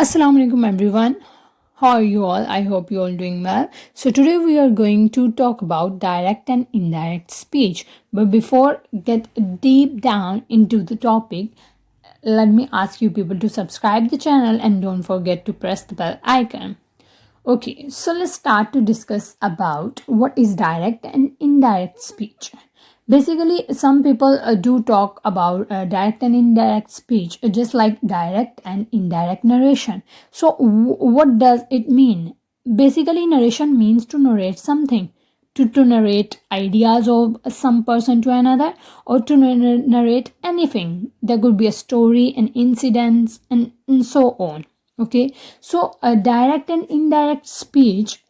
Assalamu alaikum everyone. How are you all? I hope you all doing well. So today we are going to talk about direct and indirect speech. But before get deep down into the topic, let me ask you people to subscribe the channel and don't forget to press the bell icon. Okay, so let's start to discuss about what is direct and indirect speech. Basically, some people do talk about direct and indirect speech, just like direct and indirect narration. So, what does it mean? Basically, narration means to narrate something, to narrate ideas of some person to another, or to narrate anything. There could be a story, an incident, and so on. Okay, so a direct and indirect speech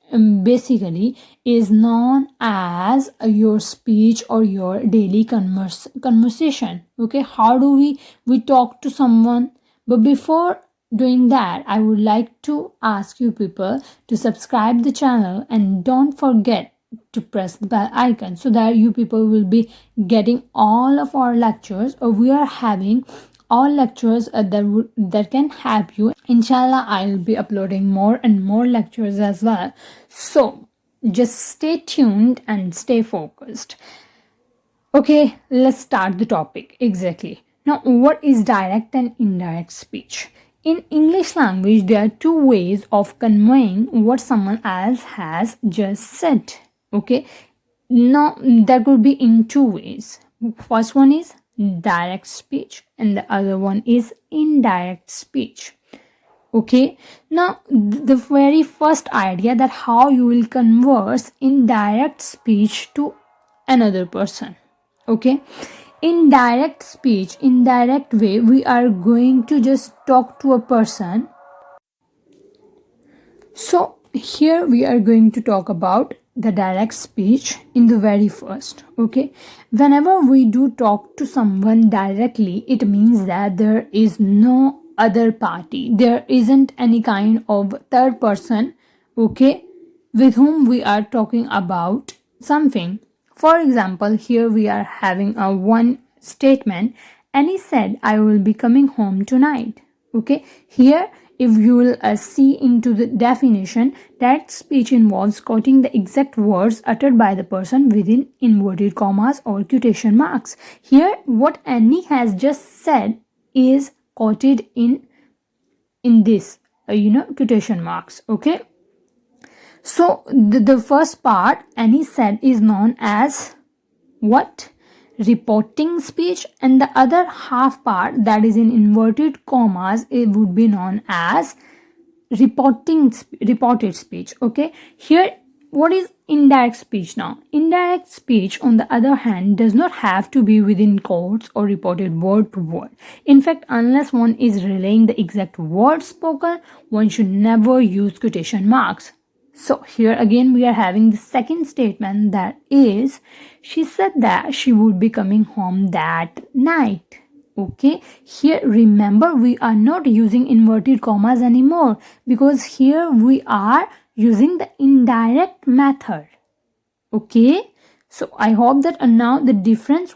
basically is known as your speech or your daily conversation. Okay, how do we talk to someone? But before doing that, I would like to ask you people to subscribe the channel and don't forget to press the bell icon so that you people will be getting all of our lectures, or we are having all lectures that can help you. Inshallah, I'll be uploading more and more lectures as well. So just stay tuned and stay focused. Okay, let's start the topic. Exactly. Now, what is direct and indirect speech? In English language, there are two ways of conveying what someone else has just said. Okay, now that could be in two ways. First one is direct speech, and the other one is indirect speech. Okay, now the very first idea that how you will converse in direct speech to another person. Okay, in direct speech, in direct way, we are going to just talk to a person. So here we are going to talk about the direct speech in the very first. Okay, whenever we do talk to someone directly, it means that there is no other party, there isn't any kind of third person, okay, with whom we are talking about something. For example, here we are having a one statement, and he said, I will be coming home tonight. Okay, here if you will see into the definition, that speech involves quoting the exact words uttered by the person within inverted commas or quotation marks. Here what Annie has just said is quoted in this quotation marks. Okay, so the first part Annie said is known as what? Reporting speech, and the other half part that is in inverted commas, it would be known as reported speech. Okay, here what is indirect speech? Now, indirect speech on the other hand does not have to be within quotes or reported word to word. In fact, unless one is relaying the exact words spoken, one should never use quotation marks. So here again we are having the second statement, that is, she said that she would be coming home that night. Okay, here remember we are not using inverted commas anymore, because here we are using the indirect method. Okay, so I hope that now the difference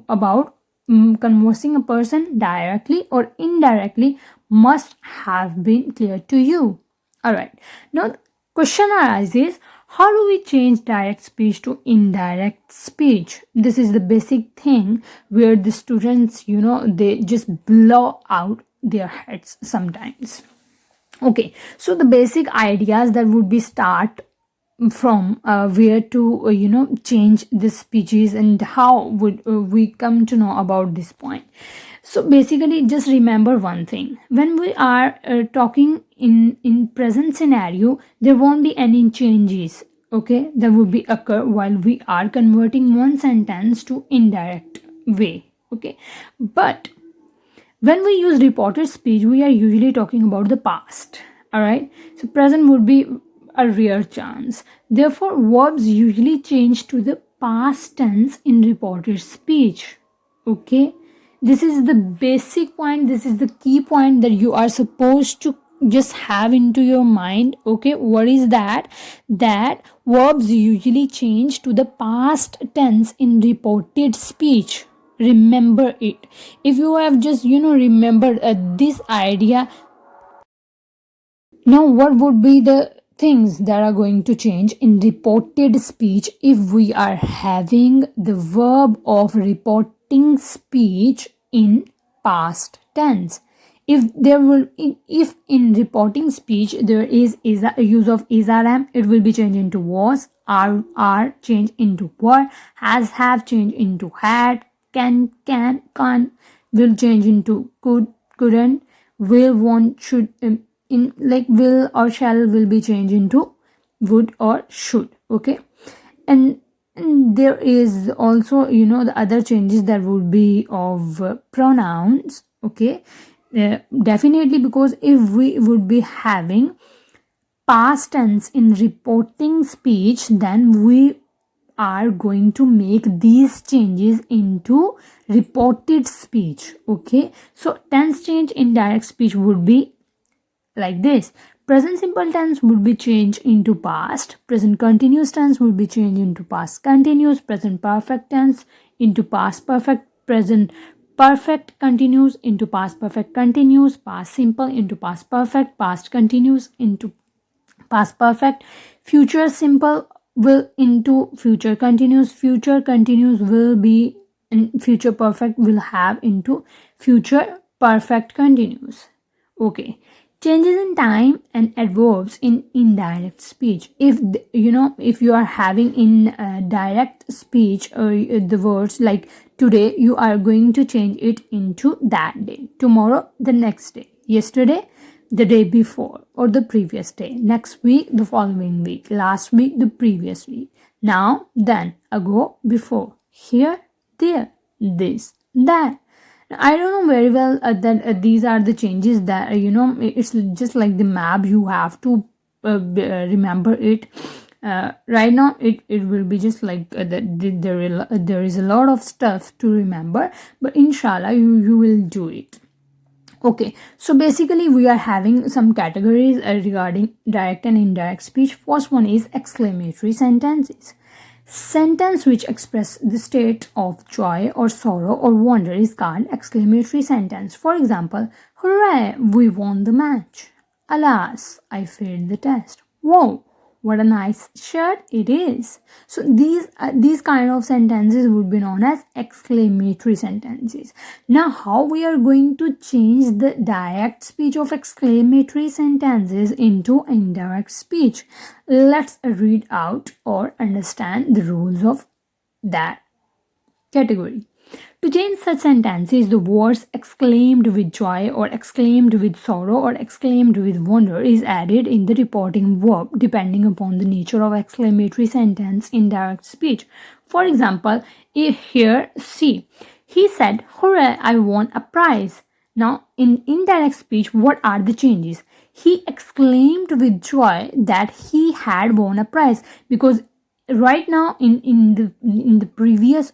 about conversing a person directly or indirectly must have been clear to you. All right, now question arises, how do we change direct speech to indirect speech? This is the basic thing where the students, they just blow out their heads sometimes. Okay, so the basic ideas that would be start from where to change the speeches, and how would we come to know about this point. So basically just remember one thing, when we are talking in present scenario, there won't be any changes, okay, that would be occur while we are converting one sentence to indirect way. Okay, but when we use reported speech, we are usually talking about the past. All right, so present would be a rare chance. Therefore, verbs usually change to the past tense in reported speech. Okay, this is the basic point, this is the key point that you are supposed to just have into your mind. Okay, what is that? That verbs usually change to the past tense in reported speech. Remember it. If you have just remembered this idea, Now, what would be the things that are going to change in reported speech if we are having the verb of reporting speech in past tense? If in reporting speech there is a use of is am, it will be changed into was, are changed into were, has have changed into had, can can't will change into could, couldn't, will, won't, should, in like will or shall will be changed into would or should. Okay, and there is also the other changes that would be of pronouns. Okay, definitely, because if we would be having past tense in reporting speech, then we are going to make these changes into reported speech. Okay, so tense change in direct speech would be like this. Present simple tense would be changed into past, present continuous tense would be changed into past continuous, present perfect tense into past perfect, present perfect continuous into past perfect continuous, past simple into past perfect, past continuous into past perfect, future simple will into future continuous will be, and future perfect will have into future perfect continuous. Okay, changes in time and adverbs in indirect speech. If you are having in direct speech the words like today, you are going to change it into that day, tomorrow the next day, yesterday the day before or the previous day, next week the following week, last week the previous week, now, then, ago, before, here, there, this, that. I don't know very well that these are the changes that it's just like the map. You have to remember it. Right now, it will be just like there is a lot of stuff to remember, but inshallah you will do it. Okay, so basically we are having some categories regarding direct and indirect speech. First one is exclamatory sentences. Sentence which express the state of joy or sorrow or wonder is called exclamatory sentence. For example, hooray, we won the match. Alas, I failed the test. Whoa, what a nice shirt it is. So these kind of sentences would be known as exclamatory sentences. Now, how we are going to change the direct speech of exclamatory sentences into indirect speech? Let's read out or understand the rules of that category. To change such sentences, the words exclaimed with joy or exclaimed with sorrow or exclaimed with wonder is added in the reporting verb depending upon the nature of exclamatory sentence in direct speech. For example, here see, he said, hooray, I won a prize. Now, in indirect speech, what are the changes? He exclaimed with joy that he had won a prize, because right now in the previous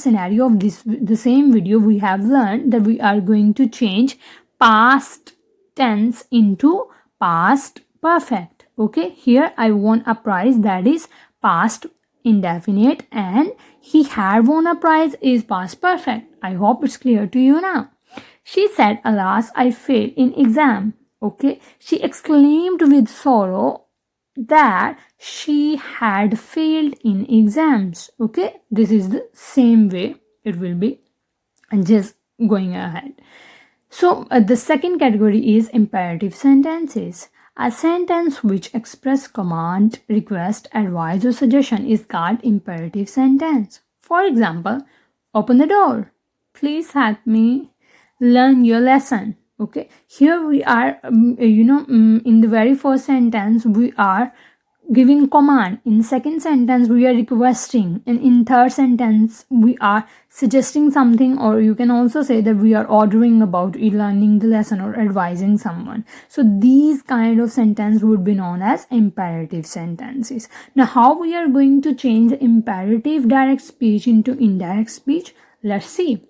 scenario of the same video, we have learned that we are going to change past tense into past perfect. Okay, here I won a prize, that is past indefinite, and he had won a prize is past perfect. I hope it's clear to you now. She said, alas, I failed in exam. Okay, she exclaimed with sorrow that she had failed in exams. Okay, this is the same way it will be, and just going ahead. So the second category is imperative sentences. A sentence which express command, request, advice or suggestion is called imperative sentence. For example, open the door, please help me learn your lesson. Okay, here we are in the very first sentence we are giving command, in second sentence we are requesting, and in third sentence we are suggesting something, or you can also say that we are ordering about learning the lesson or advising someone. So these kind of sentence would be known as imperative sentences. Now, how we are going to change the imperative direct speech into indirect speech? Let's see.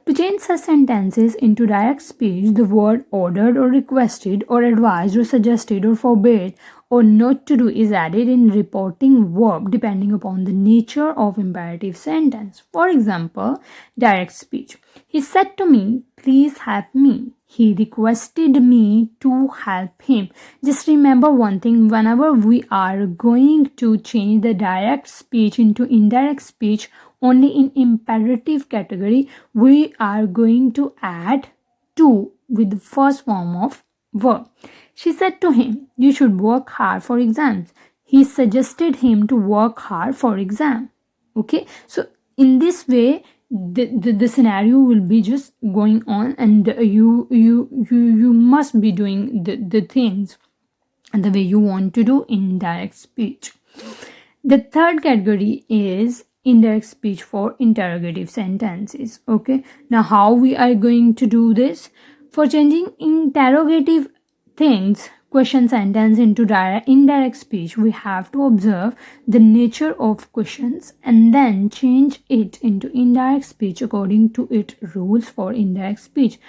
To change such sentences into direct speech, the word ordered or requested or advised or suggested or forbade or not to do is added in reporting verb depending upon the nature of imperative sentence. For example, direct speech. He said to me, please help me. He requested me to help him. Just remember one thing, whenever we are going to change the direct speech into indirect speech, only in imperative category, we are going to add to with the first form of verb. She said to him, you should work hard for exams. He suggested him to work hard for exam. Okay, so in this way, the scenario will be just going on, and you must be doing the things the way you want to do in direct speech. The third category is indirect speech for interrogative sentences. Okay, now how we are going to do this? For changing interrogative things, question sentence into indirect speech, we have to observe the nature of questions and then change it into indirect speech according to its rules for indirect speech.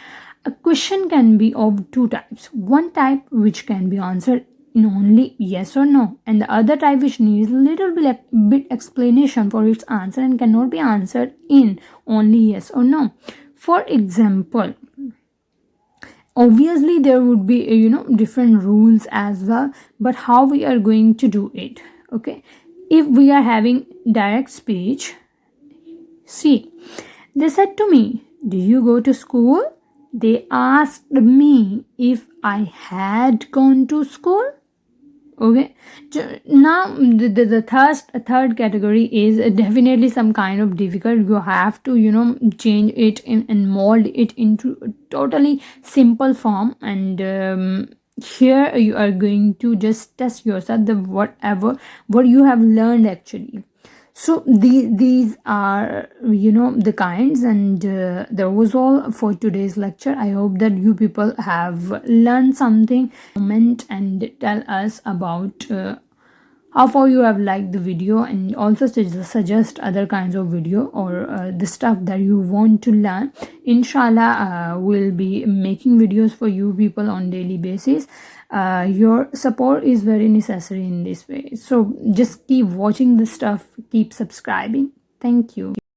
A question can be of two types. One type which can be answered in only yes or no, and the other type which needs a little bit explanation for its answer and cannot be answered in only yes or no. For example, obviously there would be different rules as well, but how we are going to do it? Okay, if we are having direct speech, see, they said to me, do you go to school? They asked me if I had gone to school. Okay, now the third category is definitely some kind of difficult. You have to change it and mold it into a totally simple form, and here you are going to just test yourself the what you have learned actually. So these are the kinds, and that was all for today's lecture. I hope that you people have learned something. Comment and tell us about how far you have liked the video, and also suggest other kinds of video or the stuff that you want to learn. Inshallah, we'll be making videos for you people on daily basis. Your support is very necessary in this way, so just keep watching the stuff, keep subscribing. Thank you.